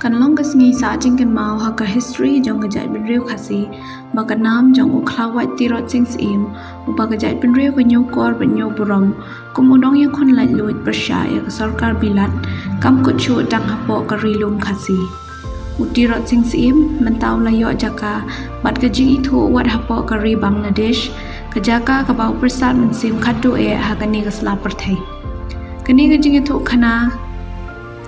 Kanlong kasngi sa jingkan mau haka history jong gajai benriu khasi baka nam jong u Khla Wait Tirot Sing im upa gajai benriu banyo kor banyo buram kumudong yang kon lai luit persyaya ke sarkar bilat kam kuchu dang hapo karilung khasi Tirot Sing im mentau layo jaka bat gajing itu wat hapo kari Bangladesh ke jaka ke bau persat mensim khatu hakani ke selapar thai kani gajing itu khana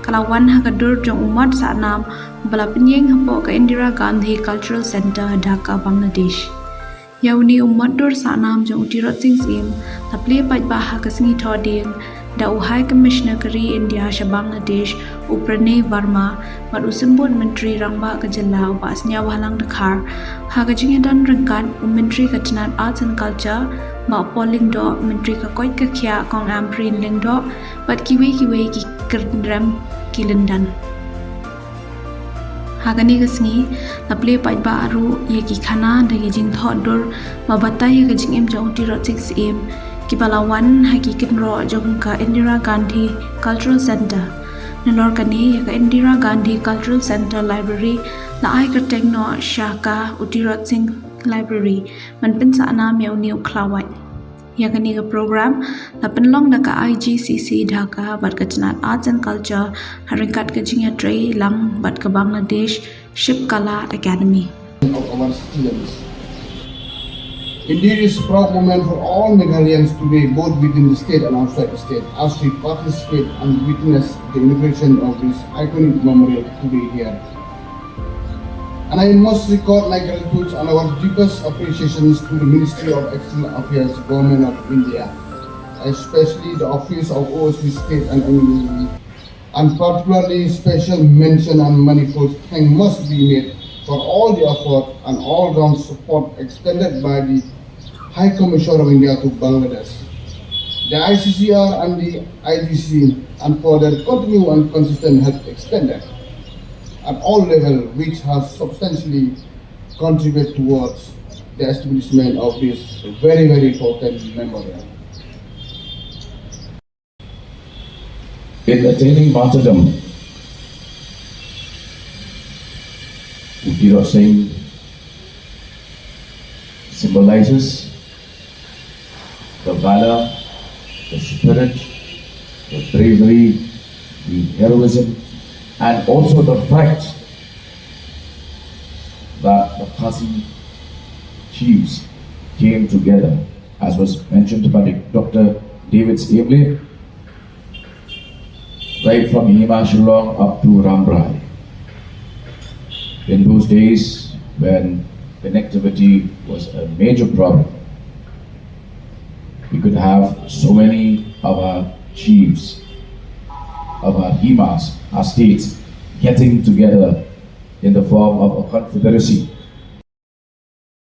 Kalawan hakadur jong umat sahnam bala penyeng hapo ke Indira Gandhi Cultural Center Dhaka Bangladesh. Yauni motdur sahnam jong Tirot Sing im tapli paj baha kasngi thoding da High Commissioner kari India sha Bangladesh Uprane Verma mat usembut menteri rangba ke jela upasnya walang dekhar hagajing dan rengkat menteri katanat arts and culture ma polling do menteri ka koi ka khya kong amprin leng do bat kiwe ki kerdram kilendan hagani gasngi taple pajba aru ye ki khana dagi jing thodur mabata ye gajing em jong Tirot Sing im ki balawan hagi kinro jong ka Indira Gandhi Cultural Center nalor kani ye ka Indira Gandhi Cultural Center Library la ai ka tengno shaka Tirot Sing Library man pin sa nam yau new Khla Wait yakani ka program la penlong da ka IGCC Dhaka bat ka chanat arts and culture harinkat ka jingya tray lang bat ka Bangladesh Ship Kala Academy of our students. Indeed, it's a proud moment for all Meghalians today, both within the state and outside the state, as we participate and witness the inauguration of this iconic memorial today here. And I must record my gratitude and our deepest appreciations to the Ministry of External Affairs, Government of India, especially the Office of Overseas State and Embassy, and particularly special mention and manifold thanks must be made for all the effort and all-round support extended by the High Commissioner of India to Bangladesh, the ICCR and the IGC, and for their continued and consistent help extended at all levels, which has substantially contributed towards the establishment of this very, very important memorial. In attaining martyrdom, Tirot Sing symbolizes the valor, the spirit, the bravery, the heroism, and also the fact that the Khasi chiefs came together, as was mentioned by Dr. David Stamley, right from Himachal up to Rambrai. In those days when connectivity was a major problem, we could have so many of our chiefs, of our Himas, our states, getting together in the form of a confederacy